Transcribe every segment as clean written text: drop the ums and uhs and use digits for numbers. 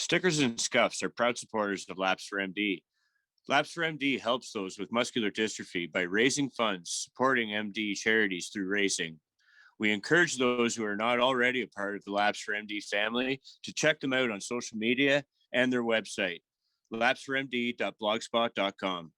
Stickers and Scuffs are proud supporters of Laps for MD. Laps for MD helps those with muscular dystrophy by raising funds, supporting MD charities through racing. We encourage those who are not already a part of the Laps for MD family to check them out on social media and their website, lapsformd.blogspot.com.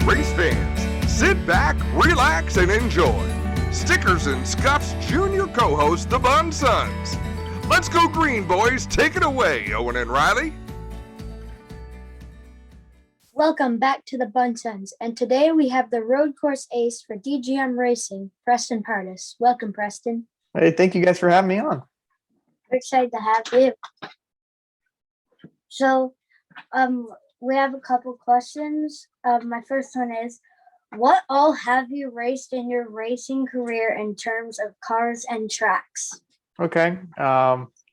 Race fans, sit back, relax, and enjoy. Stickers and Scuffs Junior co-host, the Bunn Sons. Let's go green, boys. Take it away, Owen and Riley. Welcome back to the Bunn Sons, and today we have the road course ace for DGM Racing, Preston Pardus. Welcome, Preston. Hey, thank you guys for having me on. We're excited to have you. So, we have a couple questions. My first one is, what all have you raced in your racing career in terms of cars and tracks? Okay.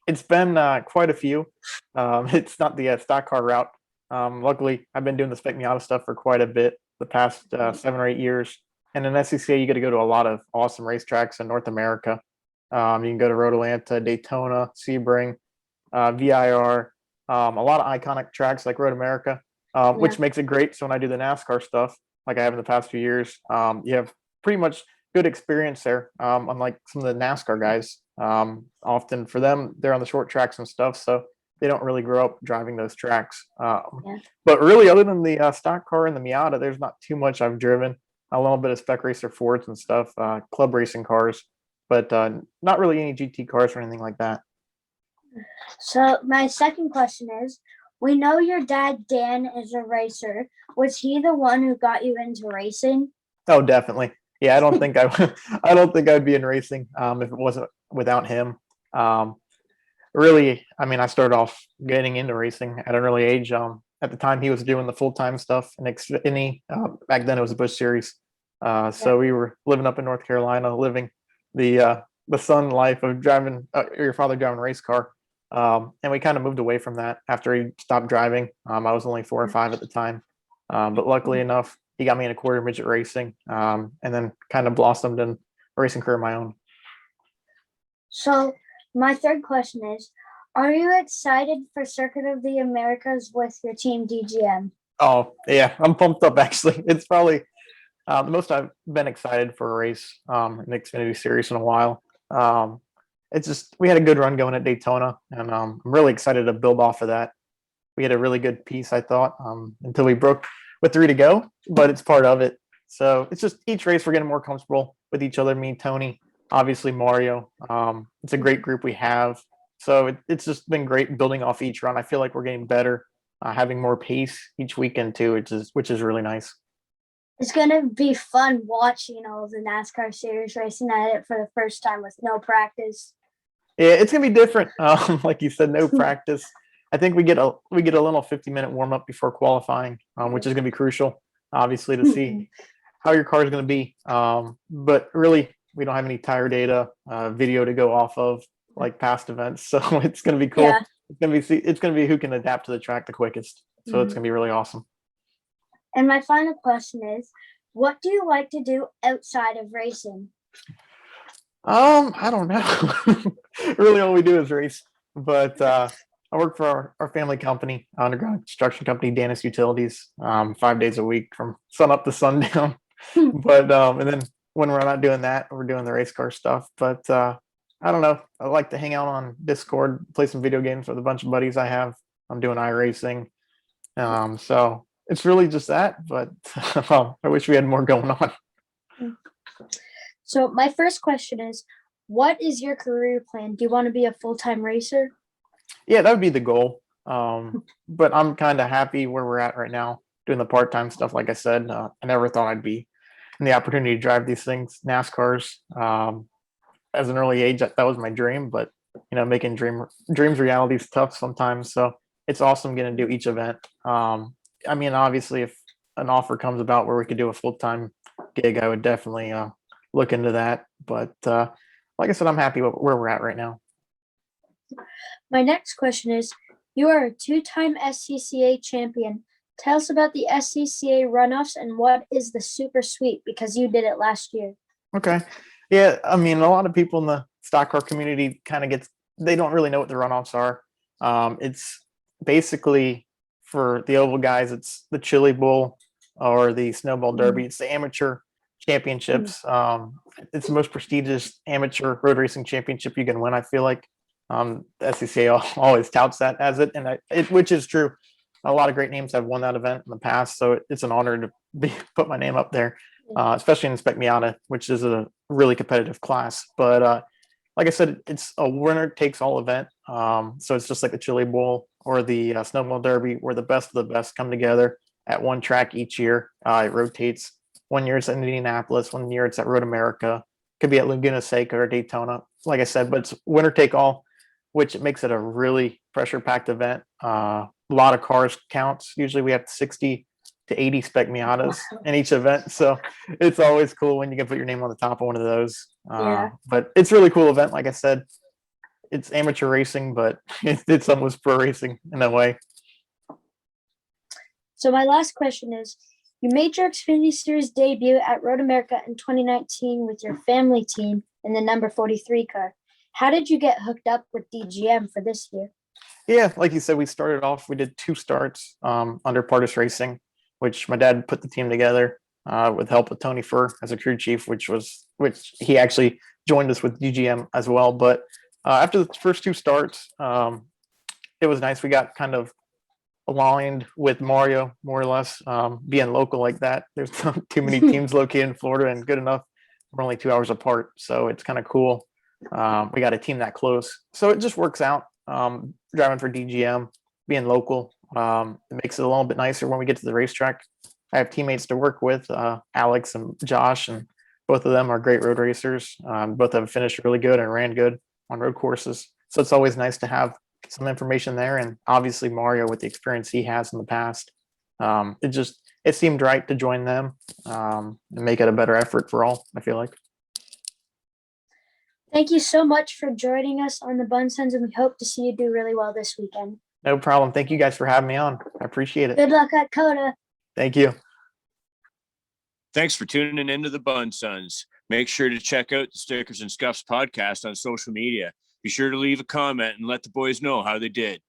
It's been quite a few. It's not the stock car route. Luckily, I've been doing the Spec Miata stuff for quite a bit, the past 7 or 8 years. And in SCCA, you get to go to a lot of awesome racetracks in North America. You can go to Road Atlanta, Daytona, Sebring, VIR, a lot of iconic tracks like Road America, which makes it great. So when I do the NASCAR stuff, like I have in the past few years, you have pretty much good experience there, unlike some of the NASCAR guys. Often for them, they're on the short tracks and stuff, so they don't really grow up driving those tracks. But really, other than the stock car and the Miata, there's not too much I've driven. A little bit of Spec Racer Fords and stuff, club racing cars, but not really any GT cars or anything like that. So my second question is, we know your dad, Dan, is a racer. Was he the one who got you into racing? Oh, definitely. Yeah, I don't think I don't think I'd be in racing if it wasn't without him. Really, I mean, I started off getting into racing at an early age. At the time, he was doing the full-time stuff in Xfinity. Back then, it was a Busch Series. So we were living up in North Carolina, living the sun life of driving your father driving a race car. And we kind of moved away from that after he stopped driving. I was only 4 or 5 at the time. But luckily enough, he got me in a quarter midget racing, and then kind of blossomed in a racing career of my own. So my third question is, are you excited for Circuit of the Americas with your team DGM? Oh, yeah, I'm pumped up, actually. It's probably the most I've been excited for a race in the Xfinity Series in a while. It's just, we had a good run going at Daytona, and I'm really excited to build off of that. We had a really good piece, I thought, until we broke with 3 to go, but it's part of it. So it's just each race we're getting more comfortable with each other, me, Tony, obviously Mario. It's a great group we have. So it's just been great building off each run. I feel like we're getting better, having more pace each weekend too, which is really nice. It's going to be fun watching all the NASCAR series racing at it for the first time with no practice. Yeah, it's going to be different. Like you said, no practice. I think we get a little 50-minute warm up before qualifying, which is going to be crucial, obviously, to see how your car is going to be. But really, we don't have any tire data, video to go off of like past events, so it's going to be cool. Yeah. It's going to be who can adapt to the track the quickest. So it's going to be really awesome. And my final question is, what do you like to do outside of racing? I don't know. Really, all we do is race. But I work for our family company, underground construction company, Danis Utilities, 5 days a week from sun up to sundown. But and then when we're not doing that, we're doing the race car stuff. But I don't know. I like to hang out on Discord, play some video games with a bunch of buddies I have. I'm doing iRacing. So it's really just that, but I wish we had more going on. So my first question is, what is your career plan? Do you want to be a full-time racer? Yeah, that would be the goal. But I'm kind of happy where we're at right now, doing the part-time stuff. Like I said, I never thought I'd be in the opportunity to drive these things, NASCARs. As an early age, that was my dream, but making dreams reality is tough sometimes. So it's awesome getting to do each event. I mean, obviously, if an offer comes about where we could do a full-time gig, I would definitely look into that. But like I said, I'm happy with where we're at right now. My next question is, you are a two-time SCCA champion. Tell us about the SCCA runoffs and what is the super sweep, because you did it last year. Okay. Yeah, I mean, a lot of people in the stock car community they don't really know what the runoffs are. It's basically for the oval guys, it's the Chili Bowl or the Snowball Derby. It's the amateur championships. It's the most prestigious amateur road racing championship you can win, I feel like. The SCCA always touts that as it, and which is true. A lot of great names have won that event in the past, so it's an honor to put my name up there, especially in Spec Miata, which is a really competitive class. But like I said, it's a winner takes all event. So it's just like the Chili Bowl or the Snowball Derby, where the best of the best come together at one track each year. It rotates. One year it's at Indianapolis, one year it's at Road America. Could be at Laguna Seca or Daytona, like I said, but it's winner take all, which makes it a really pressure packed event. A lot of cars counts. Usually we have 60 to 80 Spec Miatas in each event. So it's always cool when you can put your name on the top of one of those. But it's a really cool event. Like I said, it's amateur racing, but it's almost pro racing in a way. So my last question is, you made your Xfinity Series debut at Road America in 2019 with your family team in the number 43 car. How did you get hooked up with DGM for this year? Yeah, like you said, we started off, we did 2 starts under Pardus Racing, which my dad put the team together with help of Tony Furr as a crew chief, which he actually joined us with DGM as well. But after the first 2 starts, it was nice. We got kind of aligned with Mario, more or less, being local like that. There's not too many teams located in Florida, and good enough, we're only 2 hours apart. So it's kind of cool. We got a team that close. So it just works out. Driving for DGM, being local, it makes it a little bit nicer when we get to the racetrack. I have teammates to work with, Alex and Josh, and both of them are great road racers. Both have finished really good and ran good on road courses. So it's always nice to have some information there. And obviously Mario, with the experience he has in the past, it seemed right to join them and make it a better effort for all, I feel like. Thank you so much for joining us on the Bunn Sons, and we hope to see you do really well this weekend. No problem. Thank you guys for having me on. I appreciate it. Good luck at COTA. Thank you. Thanks for tuning into the Bunn Sons. Make sure to check out the Stickers and Scuffs podcast on social media. Be sure to leave a comment and let the boys know how they did.